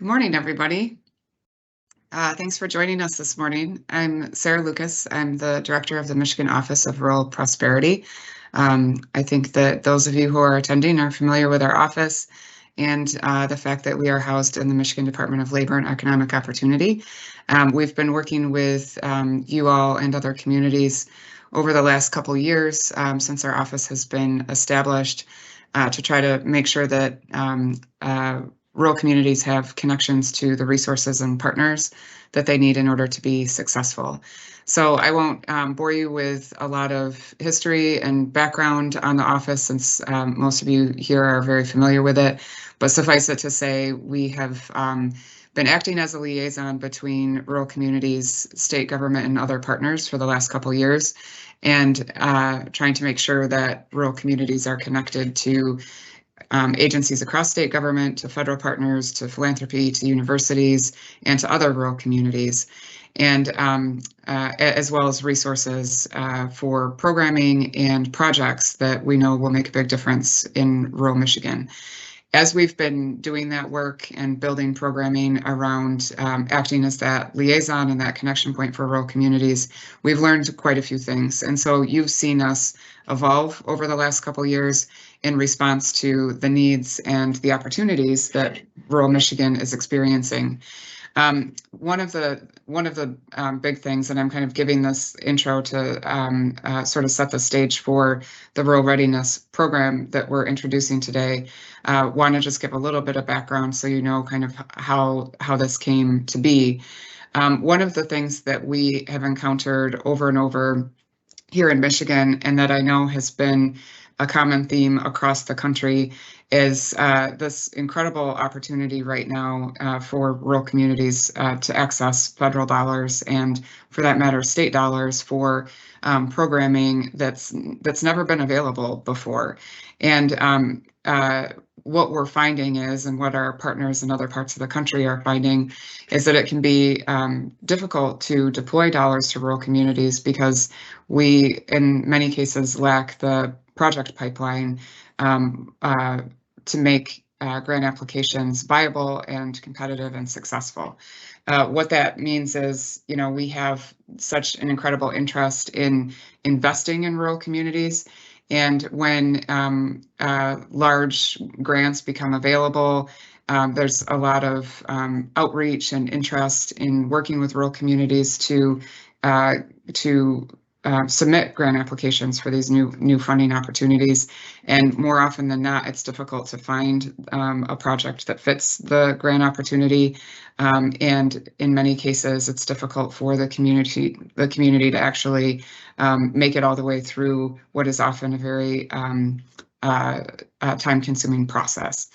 Good morning, everybody. Thanks for joining us this morning. I'm Sarah Lucas. I'm the director of the Michigan Office of Rural Prosperity. I think that those of you who are attending are familiar with our office and the fact that we are housed in the Michigan Department of Labor and Economic Opportunity. We've been working with you all and other communities over the last couple years since our office has been established to try to make sure that rural communities have connections to the resources and partners that they need in order to be successful. So I won't bore you with a lot of history and background on the office, since most of you here are very familiar with it. But suffice it to say, we have been acting as a liaison between rural communities, state government, and other partners for the last couple years, and trying to make sure that rural communities are connected to agencies across state government, to federal partners, to philanthropy, to universities, and to other rural communities, and as well as resources for programming and projects that we know will make a big difference in rural Michigan. As we've been doing that work and building programming around acting as that liaison and that connection point for rural communities, we've learned quite a few things. And so you've seen us evolve over the last couple of years in response to the needs and the opportunities that rural Michigan is experiencing. One of the big things, and I'm kind of giving this intro to sort of set the stage for the Rural Readiness program that we're introducing today. Want to just give a little bit of background so you know kind of how this came to be. One of the things that we have encountered over and over here in Michigan, and that I know has been a common theme across the country, is this incredible opportunity right now for rural communities to access federal dollars, and for that matter, state dollars, for programming that's never been available before. And what we're finding is, and what our partners in other parts of the country are finding, is that it can be difficult to deploy dollars to rural communities because we, in many cases, lack the project pipeline to make grant applications viable and competitive and successful. What that means is, we have such an incredible interest in investing in rural communities. And when large grants become available, there's a lot of outreach and interest in working with rural communities to submit grant applications for these new funding opportunities. And more often than not, it's difficult to find a project that fits the grant opportunity. And in many cases, it's difficult for the community to actually make it all the way through what is often a very time-consuming process.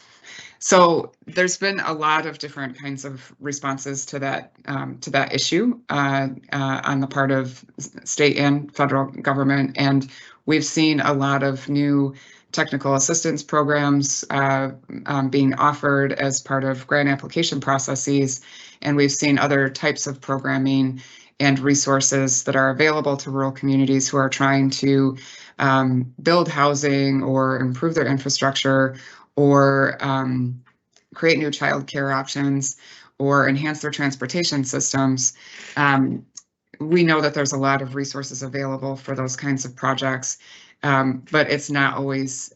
So there's been a lot of different kinds of responses to that issue on the part of state and federal government, and we've seen a lot of new technical assistance programs being offered as part of grant application processes, and we've seen other types of programming and resources that are available to rural communities who are trying to build housing or improve their infrastructure, or create new child care options, or enhance their transportation systems. We know that there's a lot of resources available for those kinds of projects, but it's not always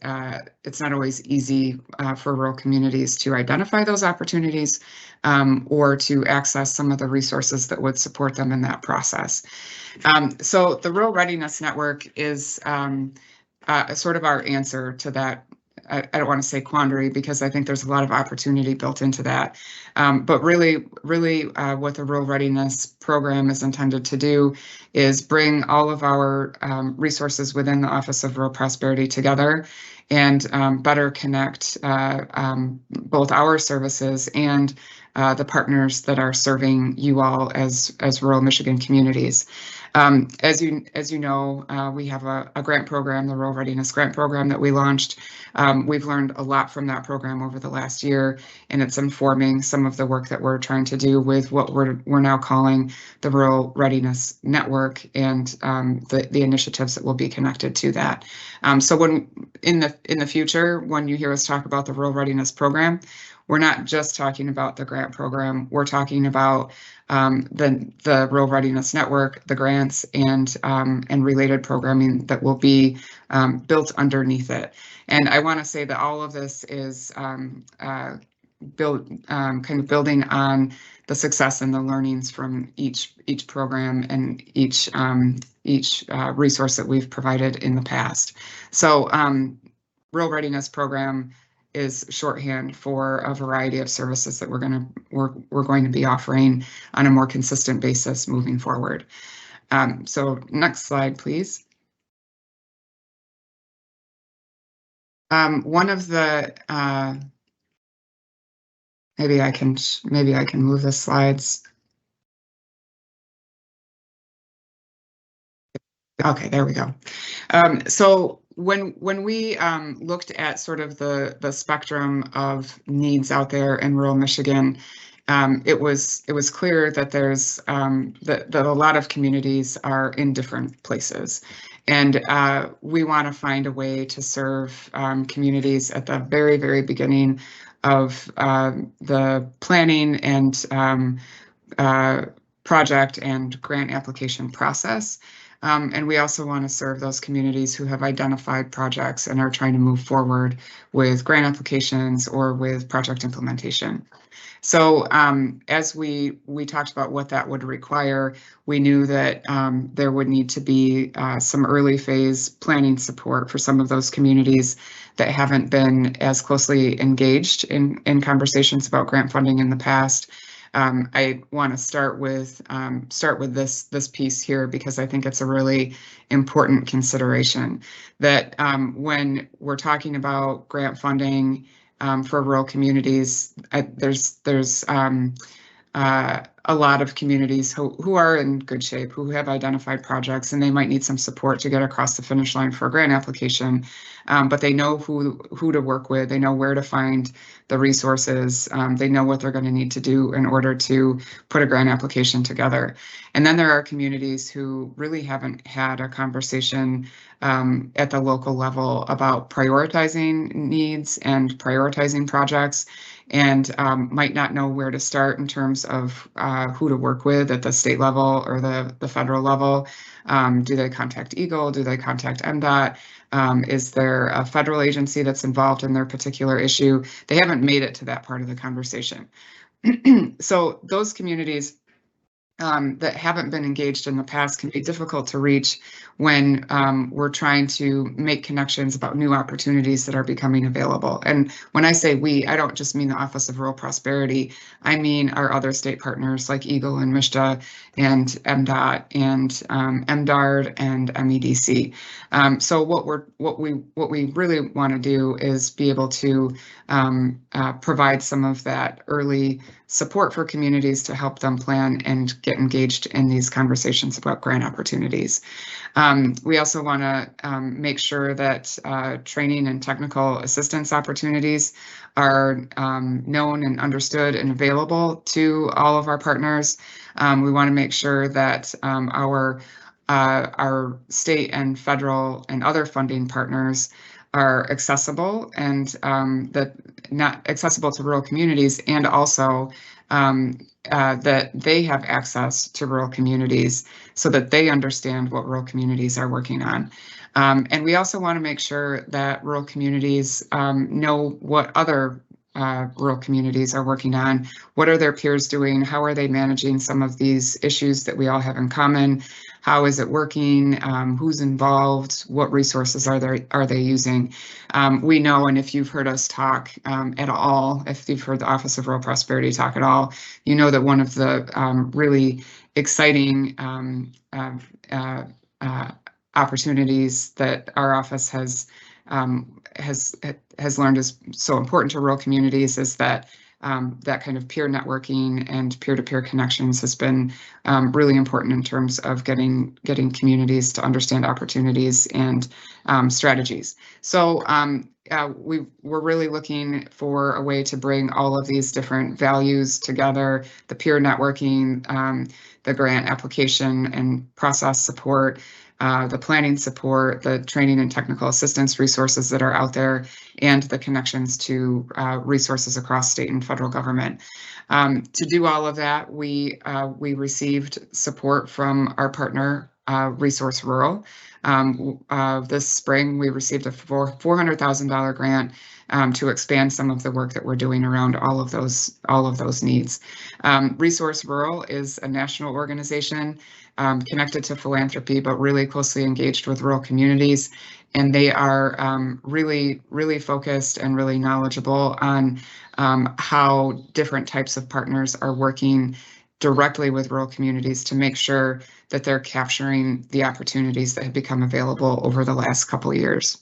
easy for rural communities to identify those opportunities or to access some of the resources that would support them in that process. So the Rural Readiness Network is sort of our answer to that. I don't want to say quandary, because I think there's a lot of opportunity built into that. But really, what the Rural Readiness program is intended to do is bring all of our resources within the Office of Rural Prosperity together and better connect both our services and the partners that are serving you all as rural Michigan communities. As you know, we have a grant program, the Rural Readiness Grant Program, that we launched. We've learned a lot from that program over the last year, and it's informing some of the work that we're trying to do with what we're now calling the Rural Readiness Network, and the initiatives that will be connected to that. So when in the future, when you hear us talk about the Rural Readiness Program, we're not just talking about the grant program. We're talking about the Rural Readiness Network, the grants, and related programming that will be built underneath it. And I want to say that all of this is kind of building on the success and the learnings from each program and each resource that we've provided in the past. So Rural Readiness Program is shorthand for a variety of services that we're going to be offering on a more consistent basis moving forward. So next slide, please. One of the maybe I can move the slides. Okay, there we go. So when we looked at sort of the spectrum of needs out there in rural Michigan, it was clear that there's that a lot of communities are in different places, and we want to find a way to serve communities at the very beginning of the planning and project and grant application process. And we also want to serve those communities who have identified projects and are trying to move forward with grant applications or with project implementation. So as we talked about what that would require, we knew that there would need to be some early phase planning support for some of those communities that haven't been as closely engaged in conversations about grant funding in the past. I want to start with this piece here because I think it's a really important consideration that when we're talking about grant funding for rural communities, there's a lot of communities who are in good shape, who have identified projects, and they might need some support to get across the finish line for a grant application. But they know who to work with. They know where to find the resources. They know what they're going to need to do in order to put a grant application together. And then there are communities who really haven't had a conversation at the local level about prioritizing needs and prioritizing projects, and might not know where to start in terms of who to work with at the state level or the federal level. Do they contact Eagle? Do they contact MDOT? Is there a federal agency that's involved in their particular issue? They haven't made it to that part of the conversation. So those communities that haven't been engaged in the past can be difficult to reach when we're trying to make connections about new opportunities that are becoming available. And when I say we, I don't just mean the Office of Rural Prosperity. I mean our other state partners like Eagle and MSHDA and MDOT and MDARD and MEDC. So what we really want to do is be able to provide some of that early support for communities to help them plan and get engaged in these conversations about grant opportunities. We also want to make sure that training and technical assistance opportunities are known and understood and available to all of our partners. We want to make sure that our state and federal and other funding partners are accessible and that not accessible to rural communities, and also that they have access to rural communities so that they understand what rural communities are working on. And we also want to make sure that rural communities know what other rural communities are working on. What are their peers doing? How are they managing some of these issues that we all have in common? How is it working? Who's involved? What resources are they using? We know, and if you've heard us talk at all, if you've heard the Office of Rural Prosperity talk at all, you know that one of the really exciting opportunities that our office has learned is so important to rural communities is that that kind of peer networking and peer-to-peer connections has been really important in terms of getting communities to understand opportunities and strategies. So we're really looking for a way to bring all of these different values together: the peer networking, the grant application and process support, the planning support, the training and technical assistance resources that are out there, and the connections to resources across state and federal government. To do all of that, we received support from our partner, Resource Rural. This spring, we received a $400,000 grant to expand some of the work that we're doing around all of those needs. Resource Rural is a national organization connected to philanthropy, but really closely engaged with rural communities. And they are really focused and really knowledgeable on how different types of partners are working directly with rural communities to make sure that they're capturing the opportunities that have become available over the last couple of years.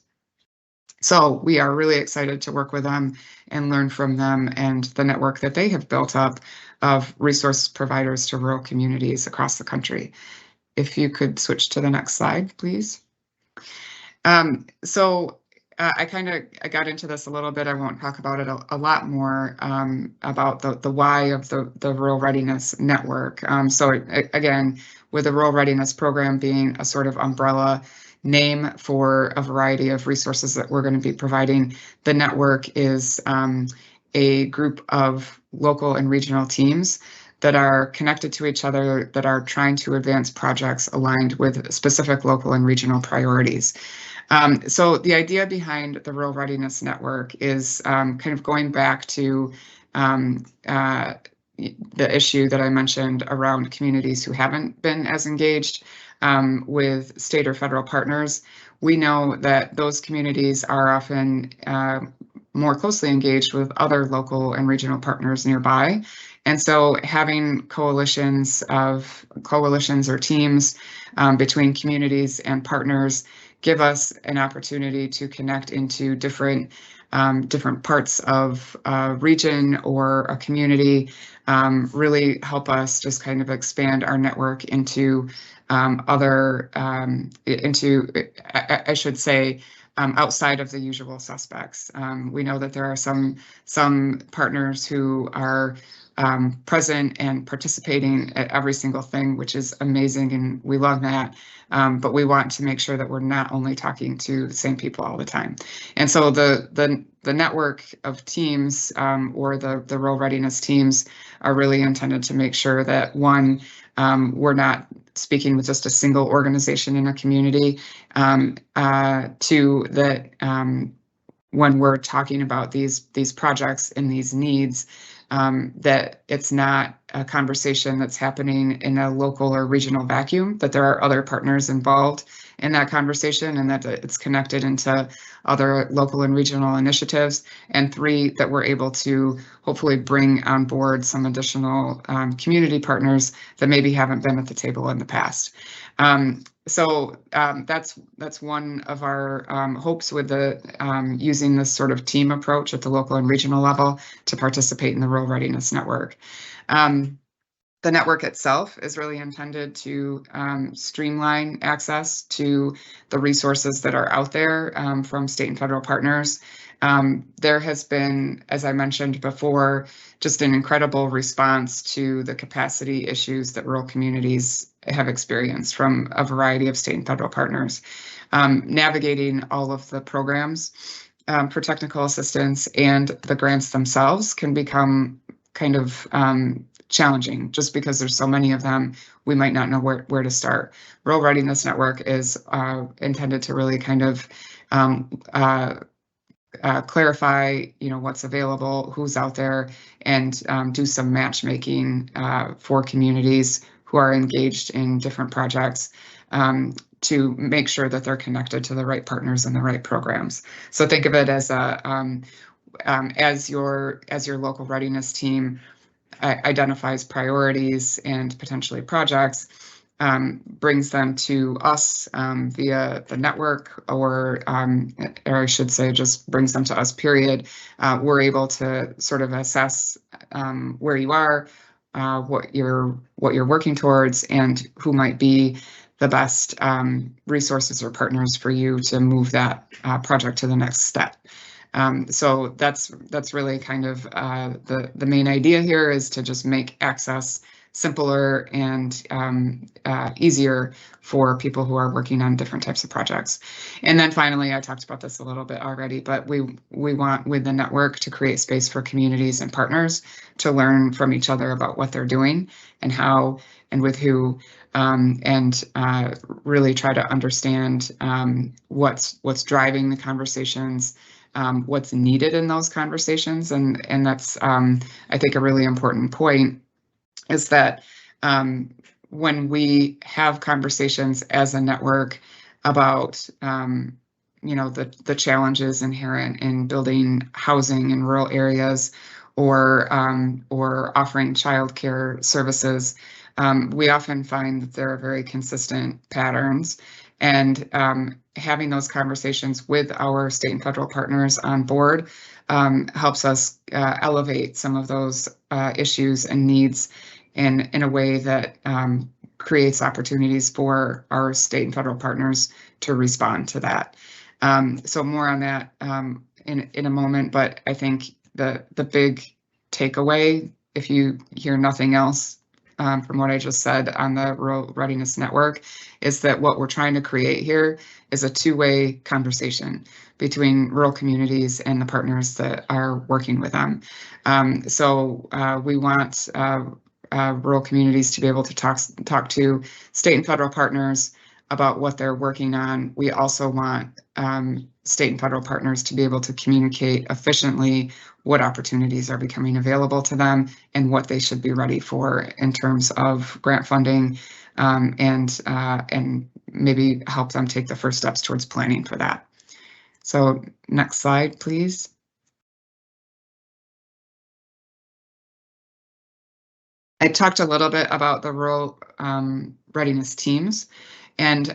So we are really excited to work with them and learn from them and the network that they have built up of resource providers to rural communities across the country. If you could switch to the next slide, please. I got into this a little bit. I won't talk about it a lot more about the why of the Rural Readiness Network. Again, with the Rural Readiness Program being a sort of umbrella name for a variety of resources that we're going to be providing, the network is a group of local and regional teams that are connected to each other, that are trying to advance projects aligned with specific local and regional priorities. So the idea behind the Rural Readiness Network is kind of going back to the issue that I mentioned around communities who haven't been as engaged with state or federal partners. We know that those communities are often more closely engaged with other local and regional partners nearby. And so having coalitions or teams between communities and partners give us an opportunity to connect into different parts of a region or a community, really help us just kind of expand our network into outside of the usual suspects. We know that there are some partners who are present and participating at every single thing, which is amazing, and we love that. But we want to make sure that we're not only talking to the same people all the time. And so the network of teams or the rural readiness teams are really intended to make sure that, one, we're not speaking with just a single organization in a community. Two, that when we're talking about these projects and these needs, that it's not a conversation that's happening in a local or regional vacuum, that there are other partners involved in that conversation, and that it's connected into other local and regional initiatives. And three, that we're able to hopefully bring on board some additional community partners that maybe haven't been at the table in the past. That's one of our hopes with using this sort of team approach at the local and regional level to participate in the Rural Readiness Network. The network itself is really intended to streamline access to the resources that are out there from state and federal partners. There has been, as I mentioned before, just an incredible response to the capacity issues that rural communities have experienced from a variety of state and federal partners. Navigating all of the programs for technical assistance and the grants themselves can become kind of challenging, just because there's so many of them. We might not know where to start. Rural Readiness Network is intended to really kind of clarify, what's available, who's out there, and do some matchmaking for communities who are engaged in different projects to make sure that they're connected to the right partners and the right programs. So think of it as as your local readiness team identifies priorities and potentially projects, brings them to us via the network, or I should say just brings them to us, period. We're able to sort of assess where you are, what you're working towards, and who might be the best resources or partners for you to move that project to the next step. So that's really kind of the main idea here, is to just make access simpler and easier for people who are working on different types of projects. And then finally, I talked about this a little bit already, but we want with the network to create space for communities and partners to learn from each other about what they're doing and how and with who, and really try to understand what's driving the conversations, what's needed in those conversations, and that's I think a really important point is that when we have conversations as a network about the challenges inherent in building housing in rural areas or offering childcare services, we often find that there are very consistent patterns, and having those conversations with our state and federal partners on board helps us elevate some of those issues and needs in a way that creates opportunities for our state and federal partners to respond to that. So more on that in a moment, but I think the big takeaway, if you hear nothing else from what I just said on the Rural Readiness Network, is that what we're trying to create here is a two-way conversation between rural communities and the partners that are working with them. So we want rural communities to be able to talk to state and federal partners about what they're working on. We also want state and federal partners to be able to communicate efficiently what opportunities are becoming available to them and what they should be ready for in terms of grant funding, and maybe help them take the first steps towards planning for that. So next slide, please. I talked a little bit about the rural readiness teams, and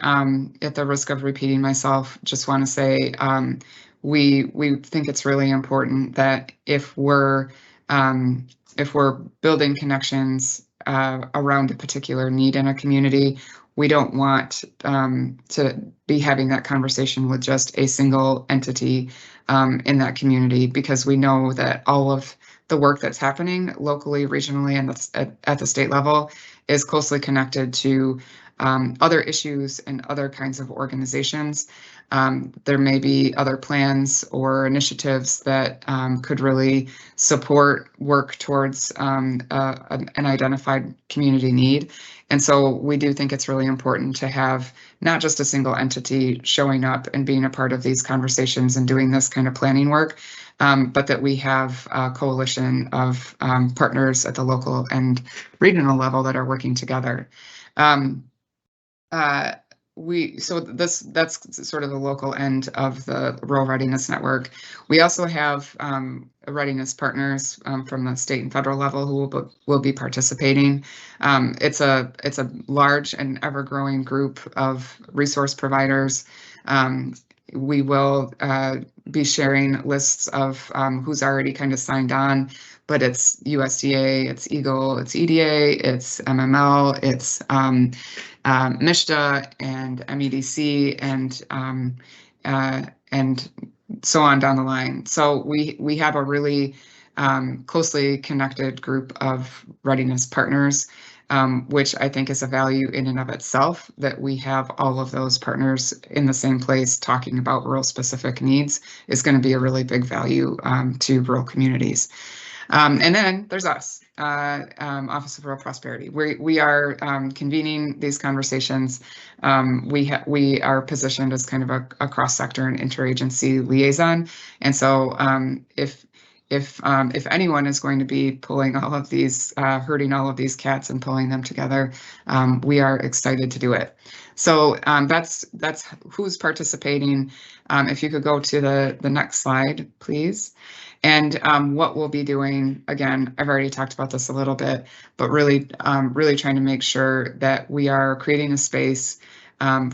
at the risk of repeating myself, just want to say we think it's really important that if we're building connections around a particular need in a community, we don't want to be having that conversation with just a single entity in that community, because we know that all of the work that's happening locally, regionally, and at the state level is closely connected to other issues and other kinds of organizations. There may be other plans or initiatives that could really support work towards an identified community need. And so we do think it's really important to have not just a single entity showing up and being a part of these conversations and doing this kind of planning work, but that we have a coalition of partners at the local and regional level that are working together. So that's sort of the local end of the Rural Readiness Network. We also have readiness partners from the state and federal level who will be participating. It's a large and ever-growing group of resource providers. We will be sharing lists of who's already kind of signed on, but it's USDA, it's EGLE, it's EDA, it's MML, it's MISHDA and MEDC, and so on down the line. So we have a really closely connected group of readiness partners, which I think is a value in and of itself, that we have all of those partners in the same place talking about rural specific needs is going to be a really big value to rural communities. And then there's us, Office of Rural Prosperity. We are convening these conversations. We are positioned as kind of a cross-sector and interagency liaison. And so if anyone is going to be pulling all of these, herding all of these cats and pulling them together, we are excited to do it. So that's who's participating. If you could go to the next slide, please. And what we'll be doing, again, I've already talked about this a little bit, but really trying to make sure that we are creating a space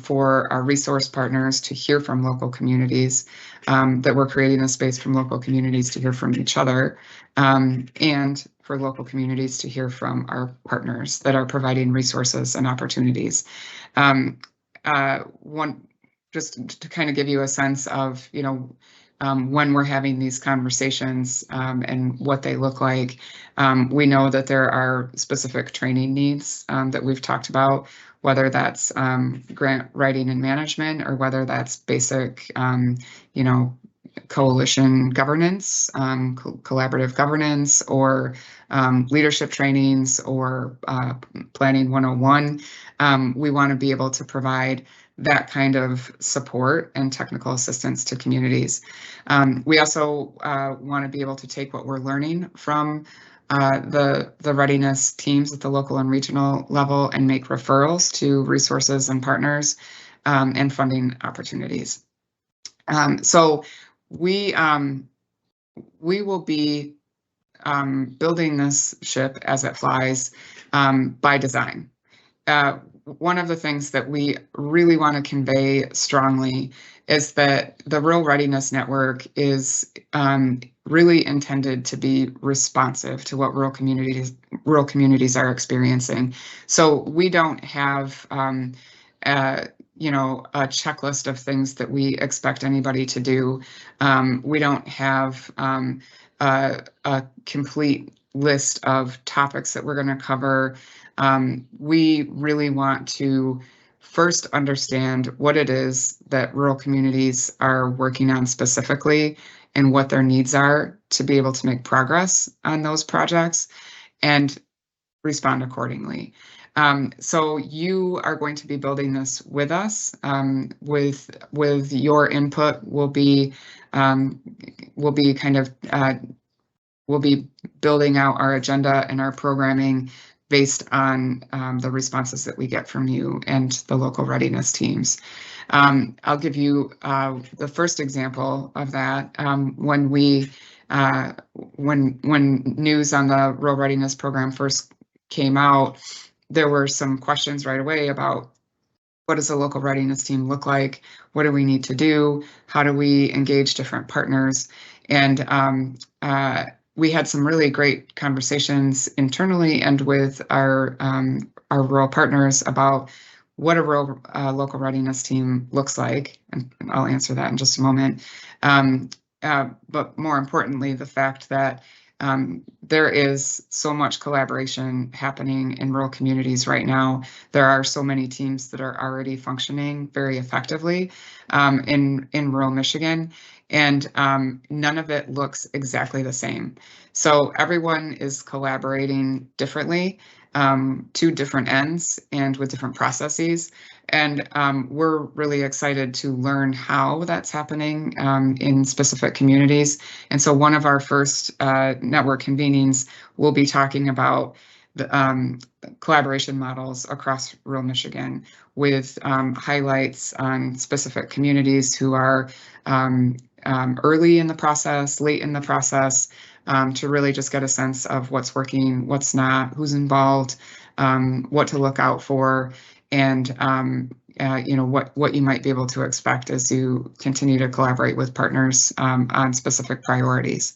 for our resource partners to hear from local communities, that we're creating a space from local communities to hear from each other, and for local communities to hear from our partners that are providing resources and opportunities. Just to kind of give you a sense of, when we're having these conversations and what they look like, we know that there are specific training needs that we've talked about, whether that's grant writing and management, or whether that's basic, coalition governance, collaborative governance, or leadership trainings, or planning 101. We want to be able to provide that kind of support and technical assistance to communities. We also want to be able to take what we're learning from the readiness teams at the local and regional level and make referrals to resources and partners and funding opportunities. So we will be building this ship as it flies by design. One of the things that we really want to convey strongly is that the Rural Readiness Network is really intended to be responsive to what rural communities are experiencing. So we don't have a checklist of things that we expect anybody to do. We don't have a complete list of topics that we're going to cover. We really want to first understand what it is that rural communities are working on specifically and what their needs are to be able to make progress on those projects and respond accordingly. So you are going to be building this with us. With your input, we'll be building out our agenda and our programming based on the responses that we get from you and the local readiness teams. I'll give you the first example of that. When news on the Rural Readiness Program first came out, there were some questions right away about what does a local readiness team look like? What do we need to do? How do we engage different partners? And we had some really great conversations internally and with our rural partners about what a rural local readiness team looks like. And I'll answer that in just a moment. But more importantly, the fact that there is so much collaboration happening in rural communities right now. There are so many teams that are already functioning very effectively in rural Michigan, and none of it looks exactly the same. So everyone is collaborating differently to different ends and with different processes. And we're really excited to learn how that's happening in specific communities. And so one of our first network convenings will be talking about the collaboration models across rural Michigan with highlights on specific communities who are early in the process, late in the process, to really just get a sense of what's working, what's not, who's involved, what to look out for, and what you might be able to expect as you continue to collaborate with partners on specific priorities.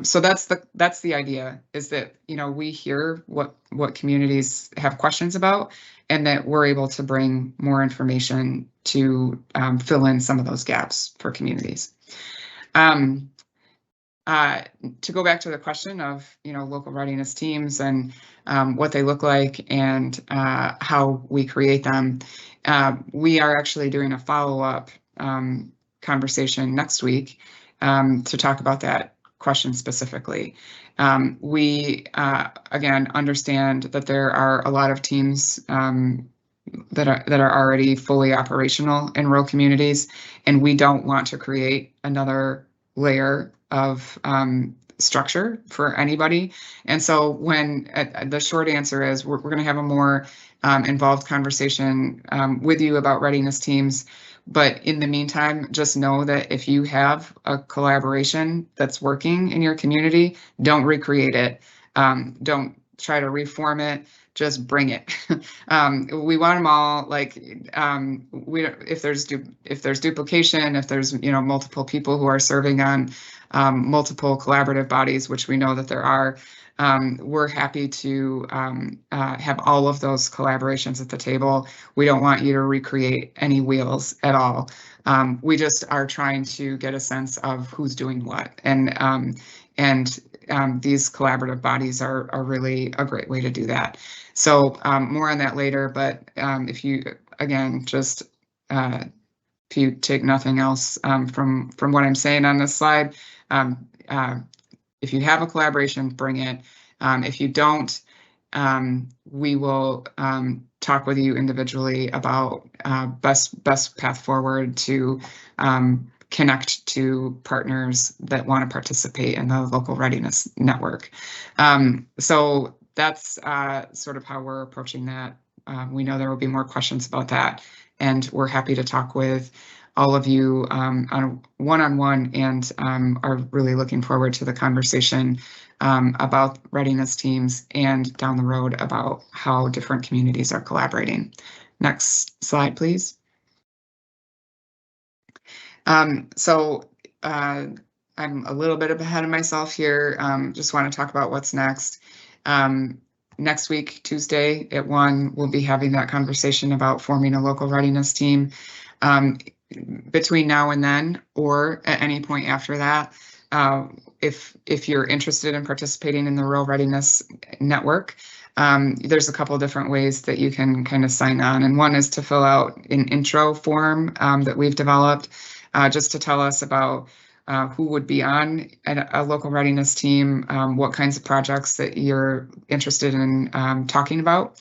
So that's the idea, is that we hear what communities have questions about, and that we're able to bring more information to fill in some of those gaps for communities. To go back to the question of local readiness teams and what they look like and how we create them, we are actually doing a follow-up conversation next week to talk about that question specifically. We again understand that there are a lot of teams that are already fully operational in rural communities, and we don't want to create another layer of structure for anybody. And so when the short answer is we're going to have a more involved conversation with you about readiness teams. But in the meantime, just know that if you have a collaboration that's working in your community, don't recreate it. Don't try to reform it. Just bring it. We want them all. Like, if there's duplication, if there's multiple people who are serving on multiple collaborative bodies, which we know that there are, we're happy to have all of those collaborations at the table. We don't want you to recreate any wheels at all. We just are trying to get a sense of who's doing what, and these collaborative bodies are really a great way to do that. So more on that later, but if you, again, just if you take nothing else from what I'm saying on this slide, if you have a collaboration, bring it. If you don't, we will talk with you individually about best path forward to connect to partners that want to participate in the Local Readiness Network. So that's sort of how we're approaching that. We know there will be more questions about that, and we're happy to talk with all of you on a one-on-one, and are really looking forward to the conversation about readiness teams and down the road about how different communities are collaborating. Next slide, please. So I'm a little bit ahead of myself here. Just want to talk about what's next. Next week, Tuesday at 1, we'll be having that conversation about forming a local readiness team. Between now and then, or at any point after that, if you're interested in participating in the Rural Readiness Network, there's a couple different ways that you can kind of sign on. And one is to fill out an intro form that we've developed just to tell us about who would be on a local readiness team, what kinds of projects that you're interested in talking about.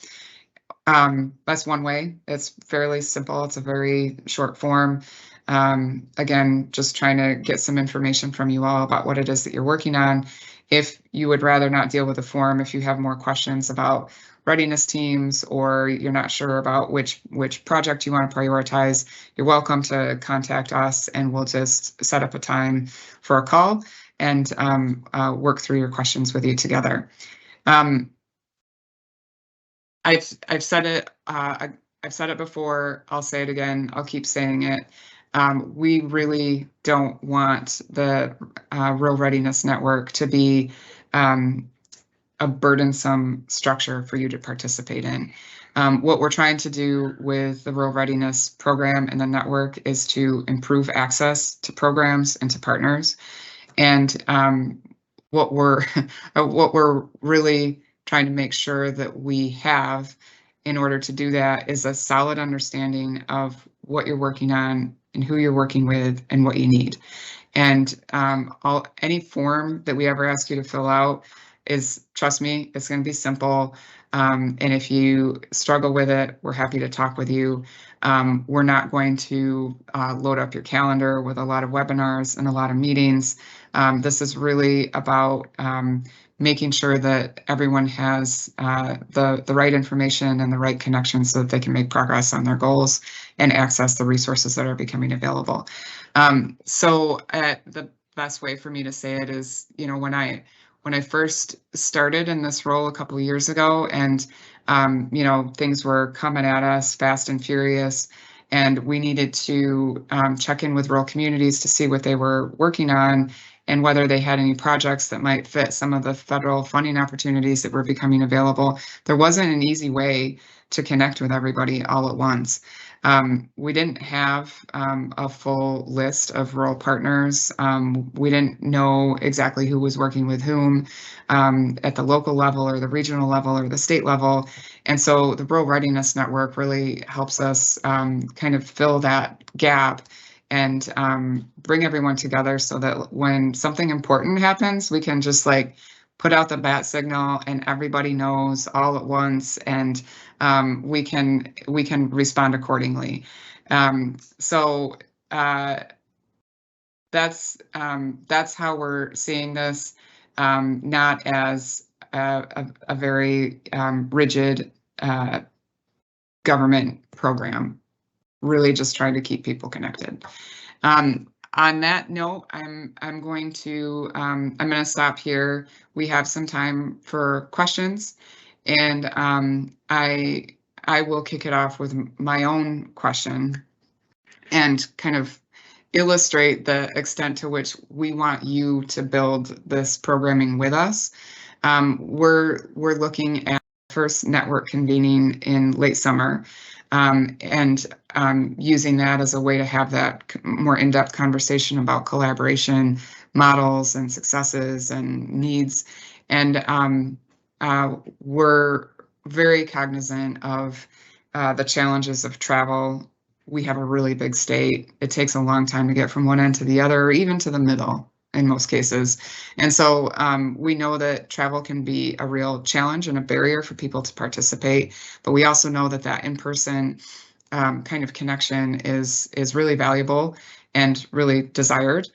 That's one way. It's fairly simple. It's a very short form. Again, just trying to get some information from you all about what it is that you're working on. If you would rather not deal with the form, if you have more questions about readiness teams, or you're not sure about which project you want to prioritize, you're welcome to contact us, and we'll just set up a time for a call and work through your questions with you together. I've said it. I've said it before. I'll say it again. I'll keep saying it. We really don't want the Rural Readiness Network to be a burdensome structure for you to participate in. What we're trying to do with the Rural Readiness Program and the network is to improve access to programs and to partners. And what we're really trying to make sure that we have in order to do that is a solid understanding of what you're working on and who you're working with and what you need. And any form that we ever ask you to fill out is, trust me, it's going to be simple. And if you struggle with it, we're happy to talk with you. We're not going to load up your calendar with a lot of webinars and a lot of meetings. This is really about making sure that everyone has the right information and the right connections so that they can make progress on their goals and access the resources that are becoming available. So the best way for me to say it is, when I first started in this role a couple of years ago, and things were coming at us fast and furious, and we needed to check in with rural communities to see what they were working on and whether they had any projects that might fit some of the federal funding opportunities that were becoming available. There wasn't an easy way to connect with everybody all at once. We didn't have a full list of rural partners. We didn't know exactly who was working with whom at the local level or the regional level or the state level. And so the Rural Readiness Network really helps us kind of fill that gap and bring everyone together so that when something important happens, we can just put out the bat signal and everybody knows all at once, and we can respond accordingly. So that's how we're seeing this, not as a very rigid government program, really just trying to keep people connected. On that note, I'm going to stop here. We have some time for questions, and I will kick it off with my own question and kind of illustrate the extent to which we want you to build this programming with us. We're looking at first network convening in late summer, and using that as a way to have that more in-depth conversation about collaboration models and successes and needs. And we're very cognizant of the challenges of travel. We have a really big state. It takes a long time to get from one end to the other, or even to the middle in most cases. And so we know that travel can be a real challenge and a barrier for people to participate, but we also know that that in-person kind of connection is really valuable and really desired.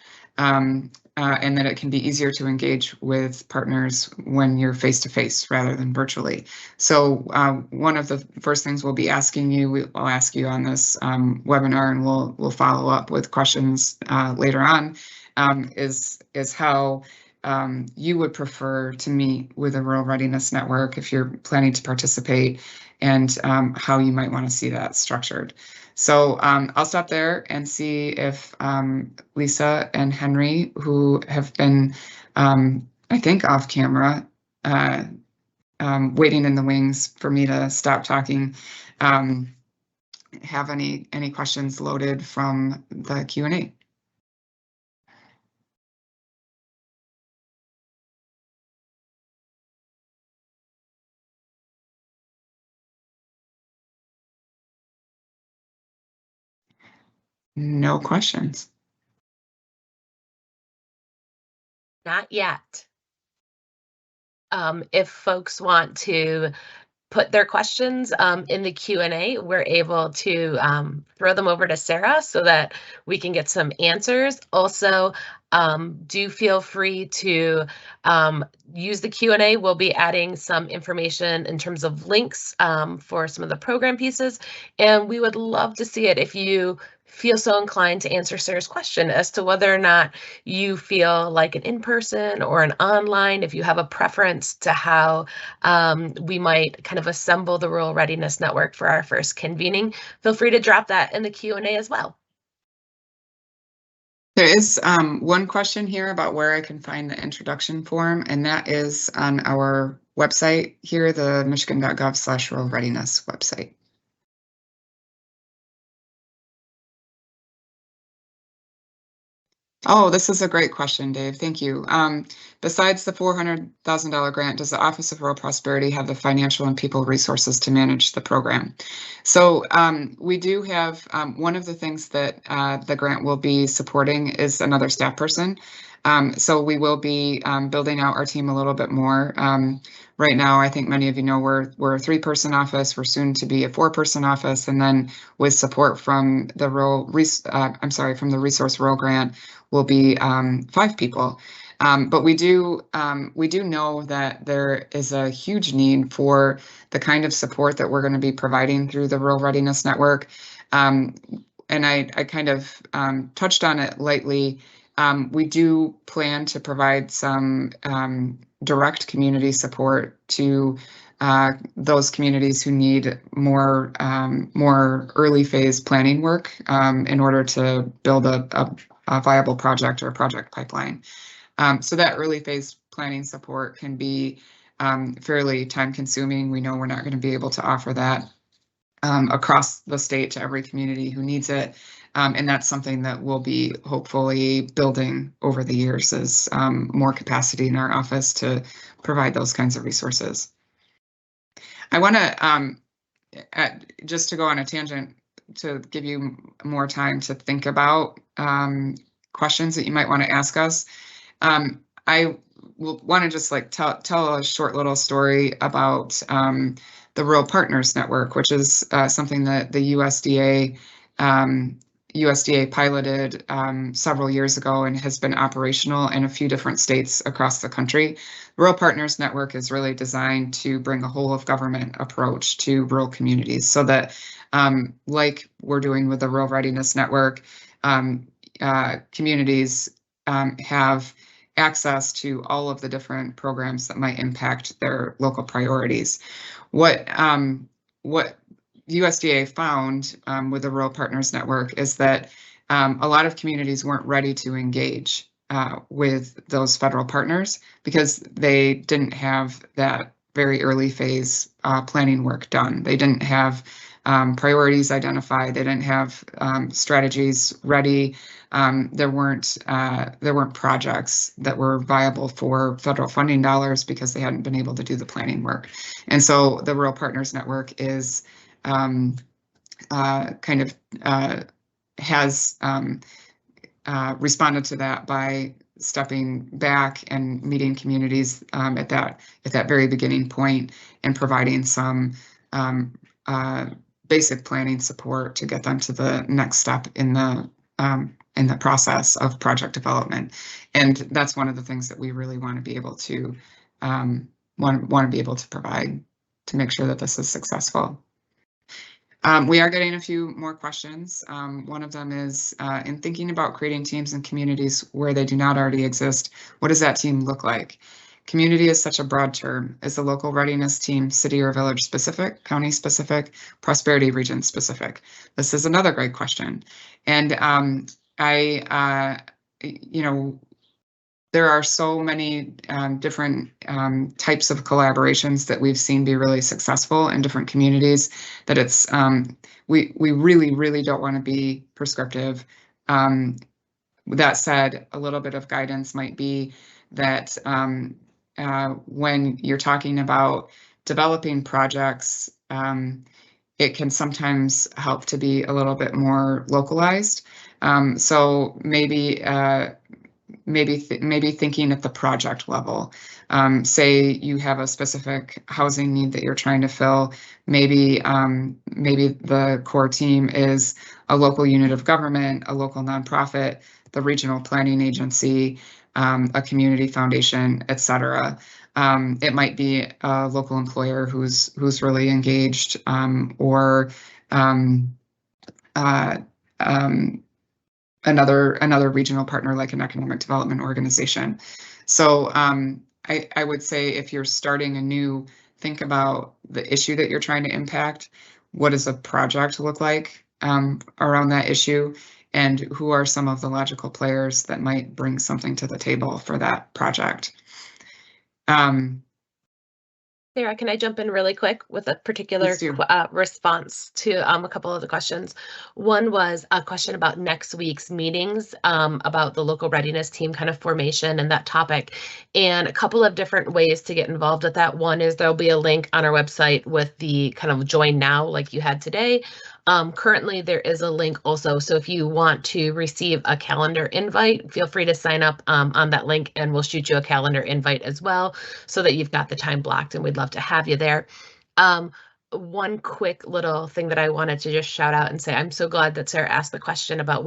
And that it can be easier to engage with partners when you're face-to-face rather than virtually. So one of the first things we'll be asking you, we'll ask you on this webinar, and we'll follow up with questions later on, is how you would prefer to meet with the Rural Readiness Network if you're planning to participate, and how you might want to see that structured. So I'll stop there and see if Lisa and Henry, who have been, I think, off camera, waiting in the wings for me to stop talking, have any questions loaded from the Q&A. No questions. Not yet. If folks want to put their questions in the Q&A, we're able to throw them over to Sarah so that we can get some answers. Also, do feel free to use the Q&A. We'll be adding some information in terms of links for some of the program pieces, and we would love to see it if you feel so inclined to answer Sarah's question as to whether or not you feel like an in-person or an online, if you have a preference to how we might kind of assemble the Rural Readiness Network for our first convening. Feel free to drop that in the Q&A as well. There is one question here about where I can find the introduction form, and that is on our website here, the michigan.gov/rural readiness website. Oh, this is a great question, Dave. Thank you. Besides the $400,000 grant, does the Office of Rural Prosperity have the financial and people resources to manage the program? So we do have one of the things that the grant will be supporting is another staff person. So we will be building out our team a little bit more. Right now, I think many of you know we're a 3-person office. We're soon to be a 4-person office, and then with support from the from the Resource Rural Grant, will be 5 people. But we do know that there is a huge need for the kind of support that we're going to be providing through the Rural Readiness Network. And I kind of touched on it lightly. We do plan to provide some direct community support to those communities who need more early phase planning work in order to build a viable project or a project pipeline. So that early phase planning support can be fairly time consuming. We know we're not going to be able to offer that across the state to every community who needs it. And that's something that we'll be hopefully building over the years as more capacity in our office to provide those kinds of resources. I want to, just to go on a tangent, to give you more time to think about questions that you might want to ask us. I will want to just like tell a short little story about the Rural Partners Network, which is something that the USDA piloted several years ago and has been operational in a few different states across the country. Rural Partners Network is really designed to bring a whole of government approach to rural communities so that, like we're doing with the Rural Readiness Network, communities have access to all of the different programs that might impact their local priorities. What USDA found with the Rural Partners Network is that a lot of communities weren't ready to engage with those federal partners because they didn't have that very early phase planning work done. They didn't have priorities identified. They didn't have strategies ready. There weren't projects that were viable for federal funding dollars because they hadn't been able to do the planning work. And so the Rural Partners Network is has responded to that by stepping back and meeting communities at that very beginning point and providing some basic planning support to get them to the next step in the process of project development. And that's one of the things that we really want to be able to provide to make sure that this is successful. We are getting a few more questions. One of them is, in thinking about creating teams and communities where they do not already exist, what does that team look like? Community is such a broad term. Is the local readiness team city or village specific, county specific, prosperity region specific? This is another great question. And there are so many different types of collaborations that we've seen be really successful in different communities that it's we really don't want to be prescriptive. That said, a little bit of guidance might be that when you're talking about developing projects, it can sometimes help to be a little bit more localized. So maybe thinking at the project level. Say you have a specific housing need that you're trying to fill. Maybe the core team is a local unit of government, a local nonprofit, the regional planning agency, a community foundation, etc. It might be a local employer who's really engaged, or another regional partner like an economic development organization. So I would say if you're starting anew, think about the issue that you're trying to impact. What does a project look like around that issue? And who are some of the logical players that might bring something to the table for that project? Sarah, can I jump in really quick with a particular response to a couple of the questions? One was a question about next week's meetings, about the local readiness team kind of formation and that topic, and a couple of different ways to get involved with that. One is there'll be a link on our website with the kind of join now like you had today. Currently, there is a link also. So if you want to receive a calendar invite, feel free to sign up on that link and we'll shoot you a calendar invite as well so that you've got the time blocked, and we'd love to have you there. One quick little thing that I wanted to just shout out and say, I'm so glad that Sarah asked the question about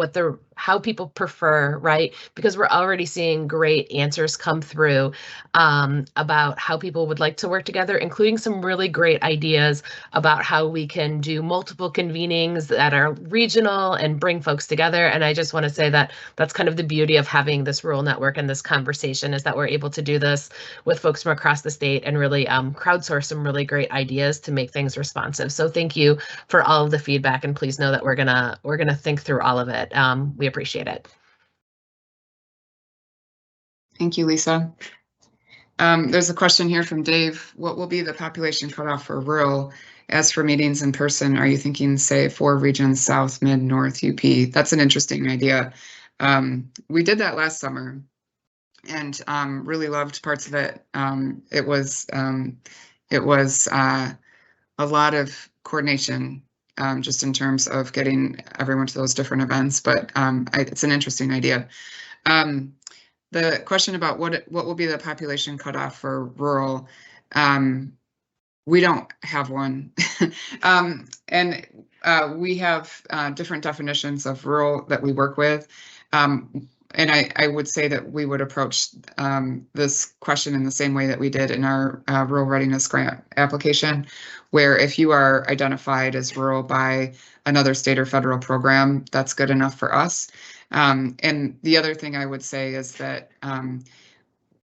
how people prefer, right? Because we're already seeing great answers come through about how people would like to work together, including some really great ideas about how we can do multiple convenings that are regional and bring folks together. And I just want to say that that's kind of the beauty of having this rural network and this conversation, is that we're able to do this with folks from across the state and really crowdsource some really great ideas to make things responsive. So thank you for all of the feedback, and please know that we're gonna think through all of it. We appreciate it. Thank you, Lisa. There's a question here from Dave. What will be the population cutoff for rural? As for meetings in person, are you thinking, say, 4 regions, South, Mid, North, UP? That's an interesting idea. We did that last summer and really loved parts of it. It was a lot of coordination, just in terms of getting everyone to those different events, but it's an interesting idea. The question about what will be the population cutoff for rural, we don't have one. And we have different definitions of rural that we work with. and I would say that we would approach this question in the same way that we did in our rural readiness grant application, where if you are identified as rural by another state or federal program, that's good enough for us. And the other thing I would say is that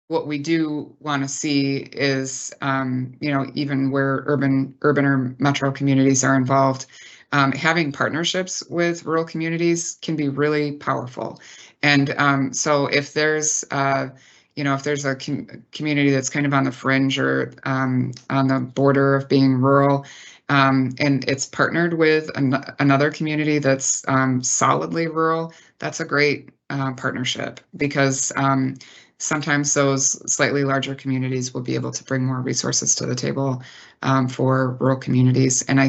what we do want to see is, even where urban or metro communities are involved, having partnerships with rural communities can be really powerful. And so if there's, if there's a community that's kind of on the fringe or on the border of being rural, and it's partnered with another community that's solidly rural, that's a great partnership, because sometimes those slightly larger communities will be able to bring more resources to the table for rural communities. And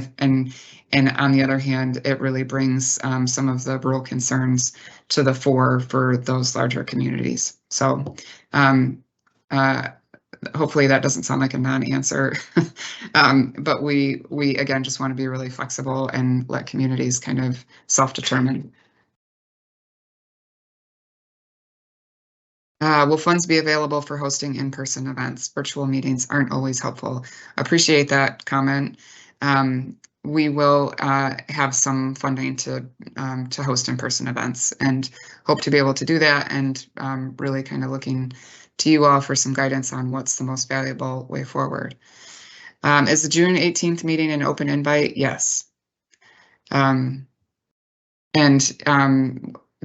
on the other hand, it really brings some of the rural concerns to the fore for those larger communities. So hopefully that doesn't sound like a non-answer, but we again just want to be really flexible and let communities kind of self-determine. Will funds be available for hosting in-person events? Virtual meetings aren't always helpful. Appreciate that comment. We will have some funding to host in-person events, and hope to be able to do that, and really kind of looking to you all for some guidance on what's the most valuable way forward. Is the June 18th meeting an open invite? Yes.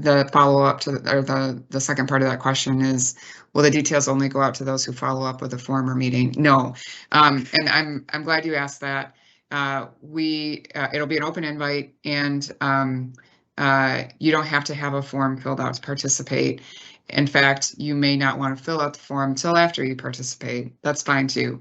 The follow-up to the second part of that question is, will the details only go out to those who follow up with a form or meeting? No. And I'm glad you asked that. It'll be an open invite, and you don't have to have a form filled out to participate. In fact, you may not want to fill out the form until after you participate. That's fine too.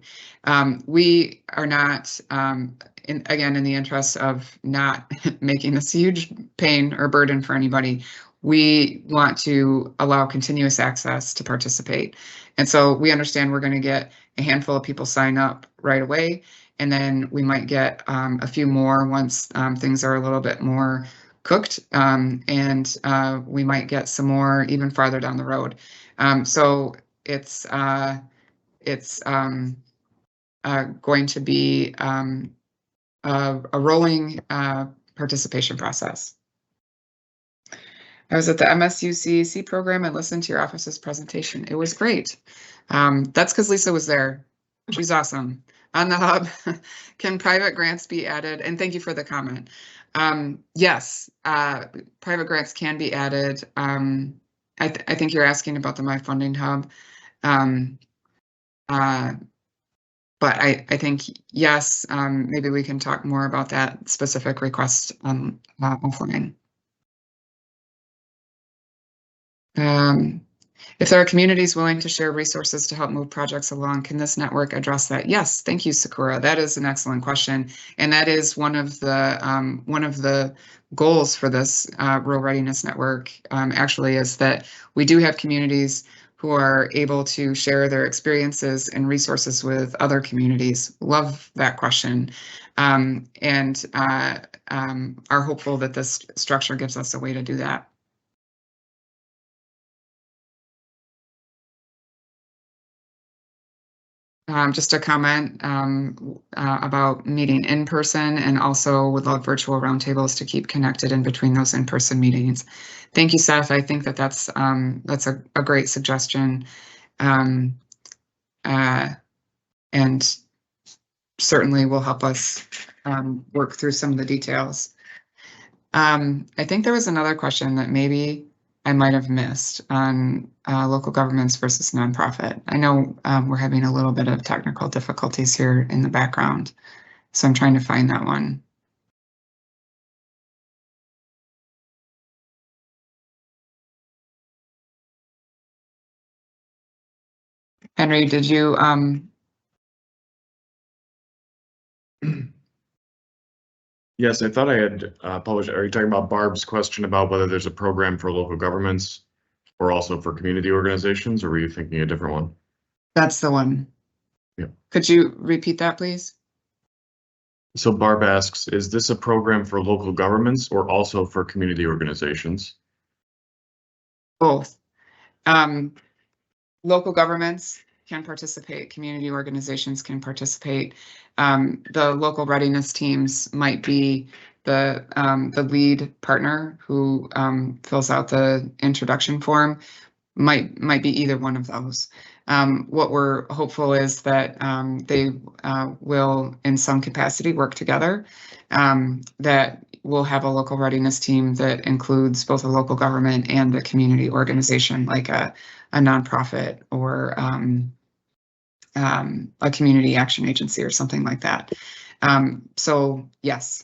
We are not, again, in the interest of not making this huge pain or burden for anybody, we want to allow continuous access to participate. And so we understand we're going to get a handful of people sign up right away, and then we might get a few more once things are a little bit more cooked, and we might get some more even farther down the road. So it's going to be a rolling participation process. I was at the MSU program and listened to your office's presentation. It was great. That's because Lisa was there. She's awesome. On the hub, can private grants be added? And thank you for the comment. Yes, private grants can be added. I think you're asking about the My Funding Hub. But I think, yes, maybe we can talk more about that specific request offline. If there are communities willing to share resources to help move projects along, can this network address that? Yes, thank you, Sakura. That is an excellent question, and that is one of the goals for this Rural Readiness Network. Actually, is that we do have communities who are able to share their experiences and resources with other communities. Love that question, and are hopeful that this structure gives us a way to do that. Just a comment about meeting in person, and also would love virtual roundtables to keep connected in between those in-person meetings. Thank you, Seth. I think that's a great suggestion, and certainly will help us work through some of the details. I think there was another question that maybe I might have missed on local governments versus nonprofit. I know we're having a little bit of technical difficulties here in the background, so I'm trying to find that one. Henry, did you? Yes, I thought I had published. Are you talking about Barb's question about whether there's a program for local governments or also for community organizations, or were you thinking a different one? That's the one. Yeah. Could you repeat that, please? So Barb asks, is this a program for local governments or also for community organizations? Both. Local governments can participate, community organizations can participate. The local readiness teams might be the lead partner who fills out the introduction form, might be either one of those. What we're hopeful is that they will, in some capacity, work together, that we'll have a local readiness team that includes both a local government and a community organization, like a nonprofit or a community action agency or something like that. So yes.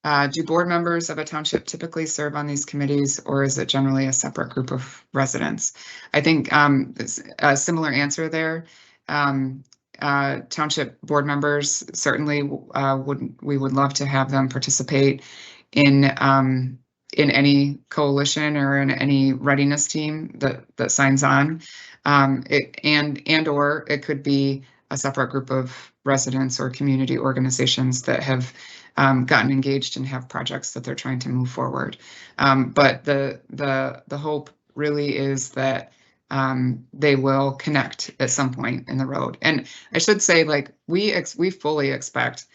Do board members of a township typically serve on these committees, or is it generally a separate group of residents? I think a similar answer there. Township board members certainly we would love to have them participate in any coalition or in any readiness team that signs on. Or it could be a separate group of residents or community organizations that have gotten engaged and have projects that they're trying to move forward. But the hope really is that they will connect at some point in the road. And I should say, like, we fully expect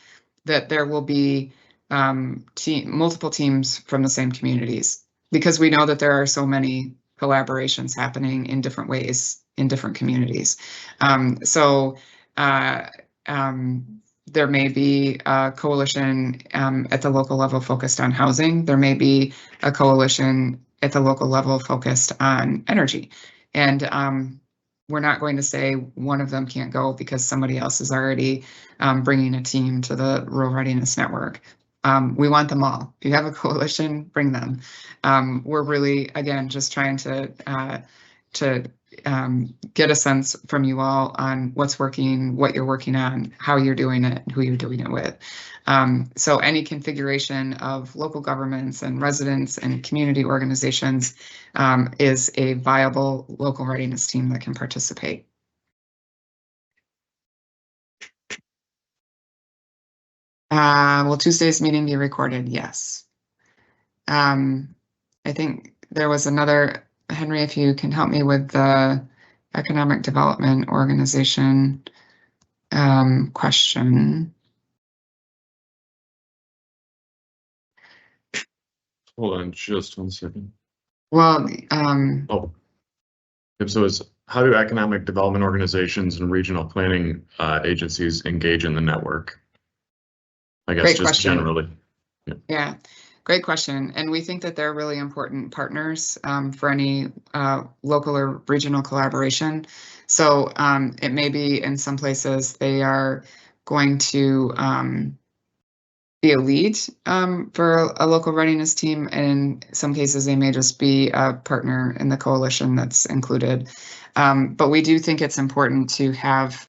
that there will be multiple teams from the same communities, because we know that there are so many collaborations happening in different ways in different communities. There may be a coalition at the local level focused on housing. There may be a coalition at the local level focused on energy. And we're not going to say one of them can't go because somebody else is already bringing a team to the Rural Readiness Network. We want them all. If you have a coalition, bring them. We're really, again, just trying to get a sense from you all on what's working, what you're working on, how you're doing it, who you're doing it with. So any configuration of local governments and residents and community organizations is a viable local readiness team that can participate. Will Tuesday's meeting be recorded? Yes. I think there was another, Henry, if you can help me with the Economic Development Organization question. Hold on just 1 second. Well, So it's, how do economic development organizations and regional planning agencies engage in the network? I guess just question. Generally. Yeah, great question. And we think that they're really important partners for any local or regional collaboration. So it may be in some places they are going to be a lead for a local readiness team, and in some cases they may just be a partner in the coalition that's included. But we do think it's important to have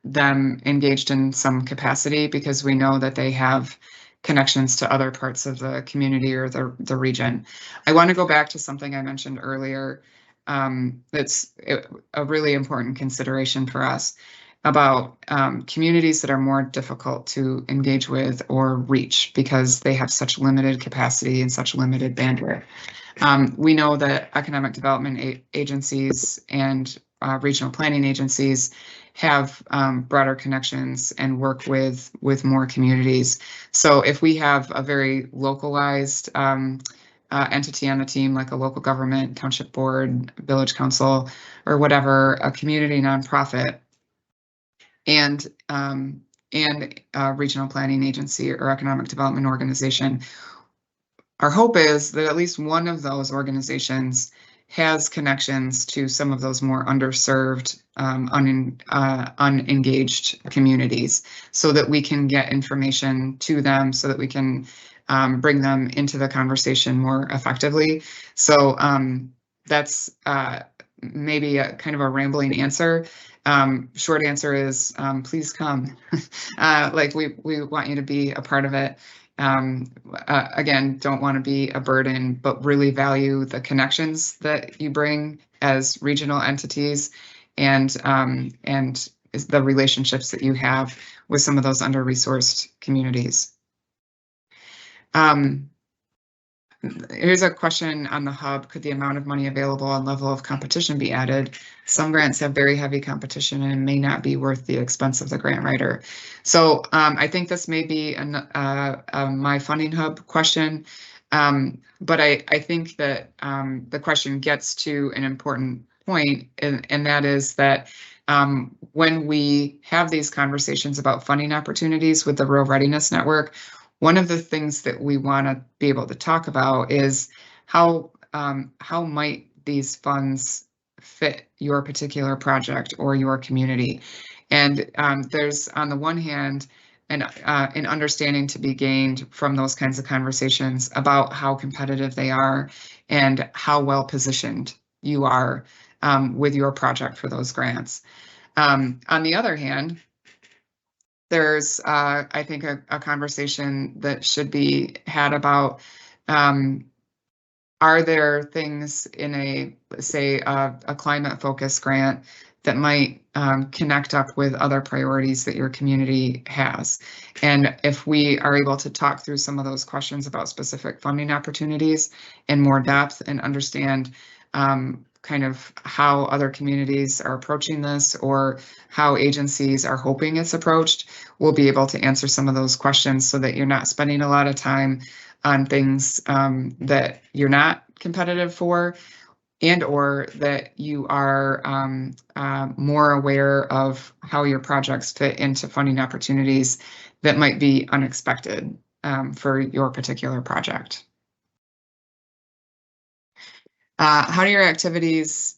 them engaged in some capacity, because we know that they have connections to other parts of the community or the region. I want to go back to something I mentioned earlier that's a really important consideration for us about communities that are more difficult to engage with or reach because they have such limited capacity and such limited bandwidth. We know that economic development agencies and regional planning agencies have broader connections and work with more communities. So if we have a very localized entity on the team, like a local government, township board, village council, or whatever, a community nonprofit, and a regional planning agency or economic development organization, our hope is that at least one of those organizations has connections to some of those more underserved, unengaged communities, so that we can get information to them, so that we can bring them into the conversation more effectively. So that's maybe a kind of a rambling answer. Short answer is please come. Like we want you to be a part of it. Again, don't want to be a burden, but really value the connections that you bring as regional entities, and the relationships that you have with some of those under-resourced communities. Here's a question on the hub. Could the amount of money available and level of competition be added? Some grants have very heavy competition and may not be worth the expense of the grant writer. So I think this may be my funding hub question. But I think that the question gets to an important point, and that is that when we have these conversations about funding opportunities with the Rural Readiness Network, one of the things that we want to be able to talk about is how might these funds fit your particular project or your community. And there's, on the one hand, an understanding to be gained from those kinds of conversations about how competitive they are and how well positioned you are with your project for those grants. On the other hand, there's, I think, a conversation that should be had about are there things in a, say, a climate-focused grant that might connect up with other priorities that your community has? And if we are able to talk through some of those questions about specific funding opportunities in more depth and understand kind of how other communities are approaching this or how agencies are hoping it's approached, we'll be able to answer some of those questions so that you're not spending a lot of time on things that you're not competitive for, and or that you are more aware of how your projects fit into funding opportunities that might be unexpected for your particular project. How do your activities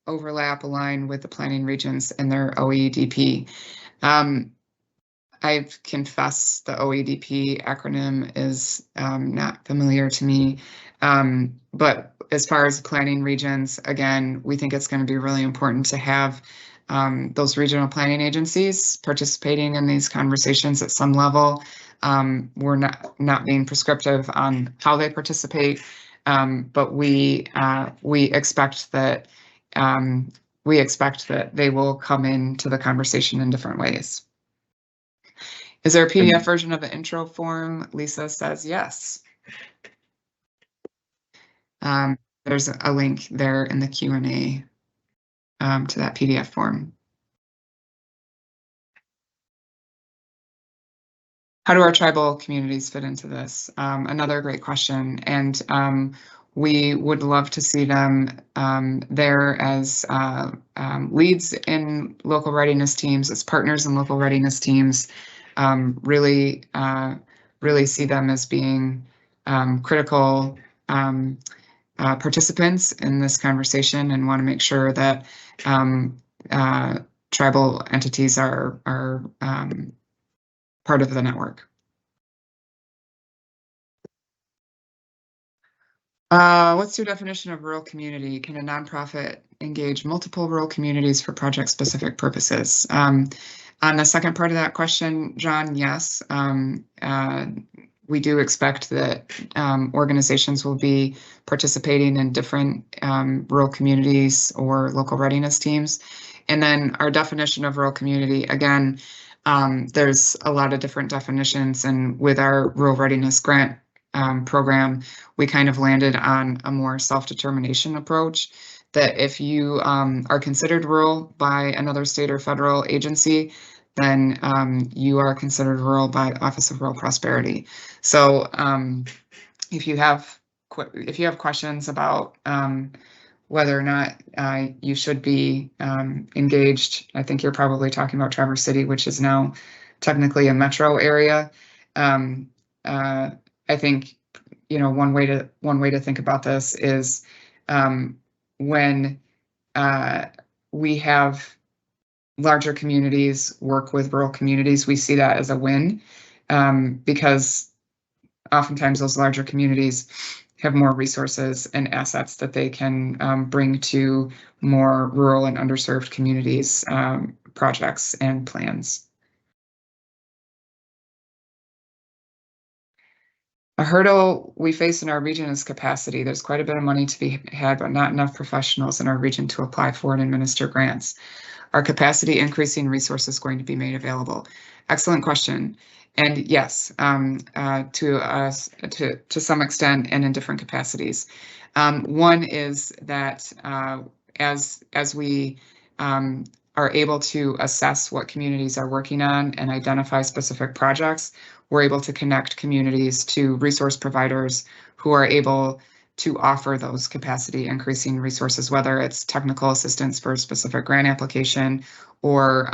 overlap, align with the planning regions and their OEDP? I've confessed the OEDP acronym is not familiar to me, but as far as planning regions, again, we think it's going to be really important to have those regional planning agencies participating in these conversations at some level. We're not being prescriptive on how they participate, but we expect that they will come into the conversation in different ways. Is there a PDF version of the intro form? Lisa says yes. There's a link there in the Q&A to that PDF form. How do our tribal communities fit into this? Another great question. And we would love to see them there as leads in local readiness teams, as partners in local readiness teams. Really see them as being critical participants in this conversation, and want to make sure that tribal entities are part of the network. What's your definition of rural community? Can a nonprofit engage multiple rural communities for project-specific purposes? On the second part of that question, John, yes. We do expect that organizations will be participating in different rural communities or local readiness teams. And then our definition of rural community, again, there's a lot of different definitions, and with our rural readiness grant program, we kind of landed on a more self-determination approach, that if you are considered rural by another state or federal agency, then you are considered rural by Office of Rural Prosperity. So if you have questions about whether or not you should be engaged, I think you're probably talking about Traverse City, which is now technically a metro area. I think, you know, one way to think about this is when we have larger communities work with rural communities, we see that as a win, because oftentimes those larger communities have more resources and assets that they can bring to more rural and underserved communities, projects and plans. A hurdle we face in our region is capacity. There's quite a bit of money to be had, but not enough professionals in our region to apply for and administer grants. Our capacity increasing resources going to be made available? Excellent question. And yes, to us, to some extent and in different capacities. One is that as we are able to assess what communities are working on and identify specific projects, we're able to connect communities to resource providers who are able to offer those capacity increasing resources, whether it's technical assistance for a specific grant application or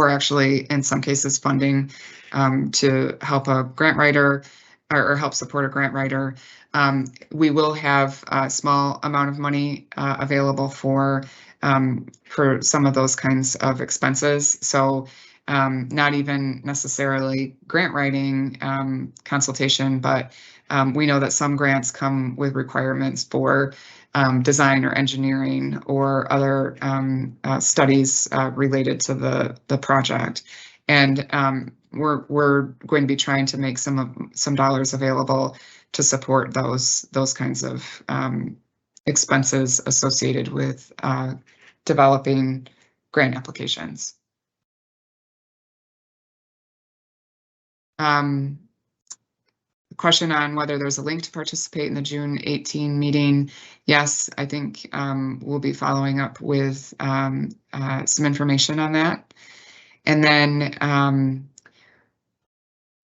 actually in some cases funding to help a grant writer or help support a grant writer. We will have a small amount of money available for some of those kinds of expenses. So not even necessarily grant writing consultation, but we know that some grants come with requirements for design or engineering or other studies related to the project. And we're going to be trying to make some dollars available to support those kinds of expenses associated with developing grant applications. Question on whether there's a link to participate in the June 18 meeting. Yes, I think we'll be following up with some information on that. And then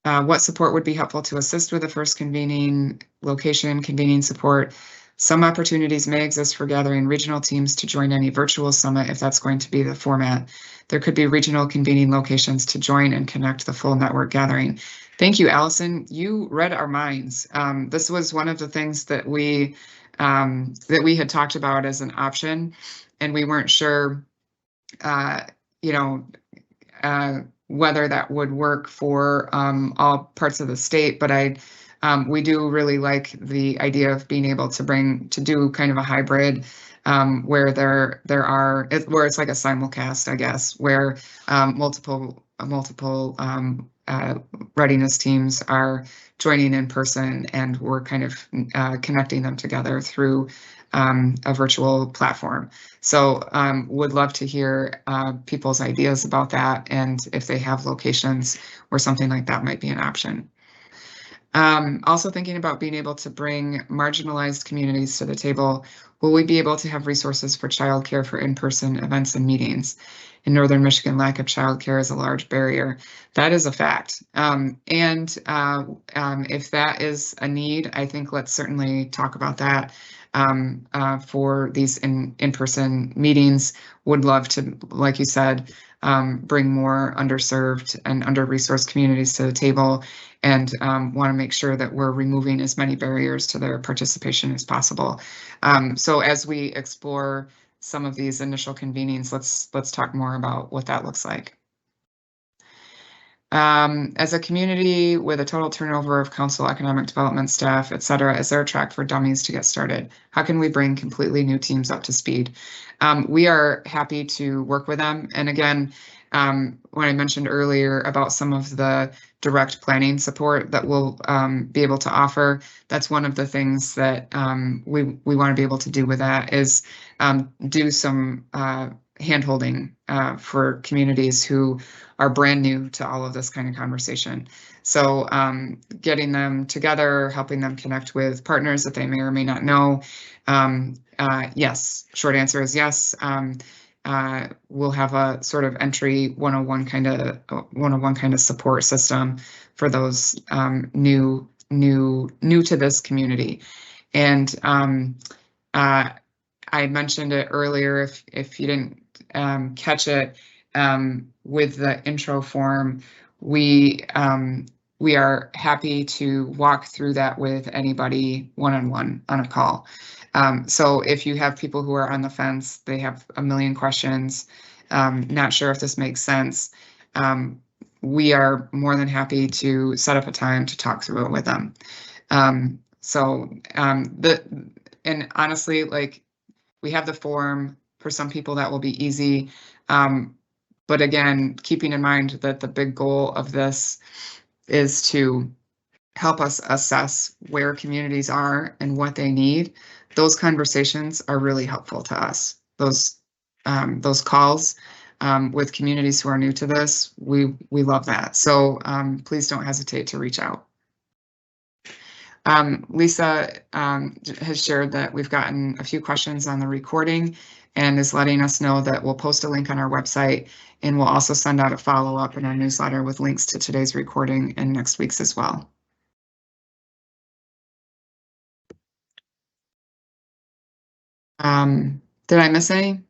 what support would be helpful to assist with the first convening location, convening support? Some opportunities may exist for gathering regional teams to join any virtual summit if that's going to be the format. There could be regional convening locations to join and connect the full network gathering. Thank you, Allison. You read our minds. This was one of the things that we had talked about as an option, and we weren't sure, whether that would work for all parts of the state. But we do really like the idea of being able to do kind of a hybrid where where it's like a simulcast, I guess, where multiple readiness teams are joining in person, and we're kind of connecting them together through a virtual platform. So would love to hear people's ideas about that, and if they have locations where something like that might be an option. Also thinking about being able to bring marginalized communities to the table. Will we be able to have resources for childcare for in-person events and meetings? In Northern Michigan, lack of childcare is a large barrier. That is a fact. And if that is a need, I think let's certainly talk about that for these in-person meetings. Would love to, like you said, bring more underserved and under-resourced communities to the table, and want to make sure that we're removing as many barriers to their participation as possible. So as we explore some of these initial convenings, let's talk more about what that looks like. As a community with a total turnover of council, economic development staff, et cetera, is there a track for dummies to get started? How can we bring completely new teams up to speed? We are happy to work with them. And again, when I mentioned earlier about some of the direct planning support that we'll be able to offer, that's one of the things that we want to be able to do with that is do some hand-holding for communities who are brand new to all of this kind of conversation. So getting them together, helping them connect with partners that they may or may not know. Yes, short answer is yes. We'll have a sort of entry 101 kind of support system for those new to this community. And I mentioned it earlier, if you didn't catch it, with the intro form, we are happy to walk through that with anybody one-on-one on a call. So if you have people who are on the fence, they have a million questions, not sure if this makes sense, we are more than happy to set up a time to talk through it with them. And honestly, like, we have the form. For some people that will be easy. But again, keeping in mind that the big goal of this is to help us assess where communities are and what they need. Those conversations are really helpful to us. Those calls with communities who are new to this, we love that. So please don't hesitate to reach out. Lisa has shared that we've gotten a few questions on the recording and is letting us know that we'll post a link on our website, and we'll also send out a follow-up in our newsletter with links to today's recording and next week's as well. Did I miss any?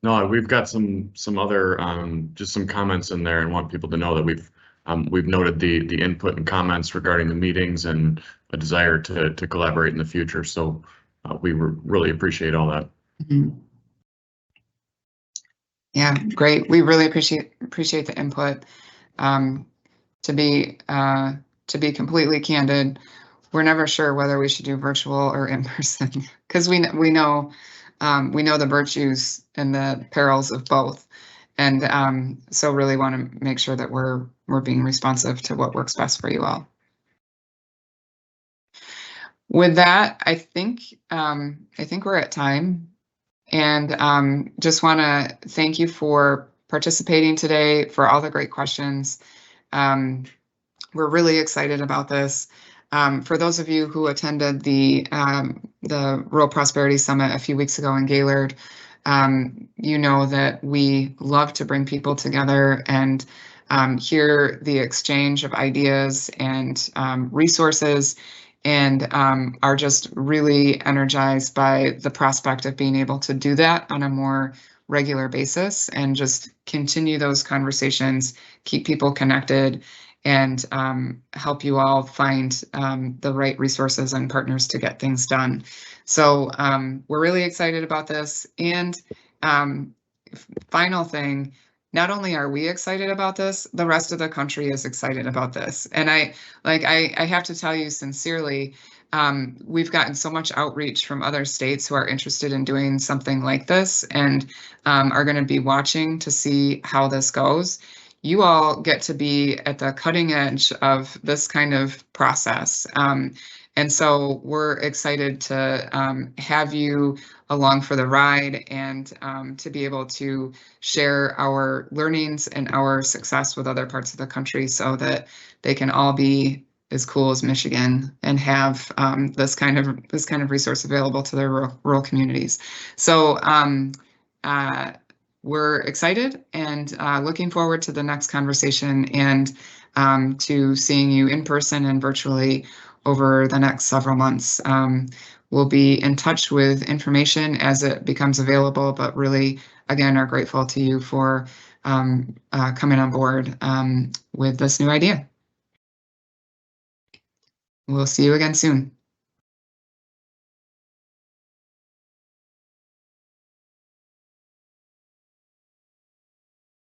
No, we've got some other just some comments in there, and want people to know that we've noted the input and comments regarding the meetings and a desire to collaborate in the future. So we really appreciate all that. Mm-hmm. Yeah, great. We really appreciate the input. To be completely candid, we're never sure whether we should do virtual or in person because we know the virtues and the perils of both, and so really want to make sure that we're being responsive to what works best for you all. With that, I think we're at time, and just want to thank you for participating today, for all the great questions. We're really excited about this. For those of you who attended the Rural Prosperity Summit a few weeks ago in Gaylord, you know that we love to bring people together and hear the exchange of ideas and resources, and are just really energized by the prospect of being able to do that on a more regular basis and just continue those conversations, keep people connected, and help you all find the right resources and partners to get things done. So we're really excited about this. And final thing, not only are we excited about this, the rest of the country is excited about this. And I have to tell you sincerely, we've gotten so much outreach from other states who are interested in doing something like this and are going to be watching to see how this goes. You all get to be at the cutting edge of this kind of process. And so we're excited to have you along for the ride and to be able to share our learnings and our success with other parts of the country so that they can all be as cool as Michigan and have this kind of resource available to their rural communities. So we're excited and looking forward to the next conversation and to seeing you in person and virtually over the next several months. We'll be in touch with information as it becomes available, but really, again, are grateful to you for coming on board with this new idea. We'll see you again soon.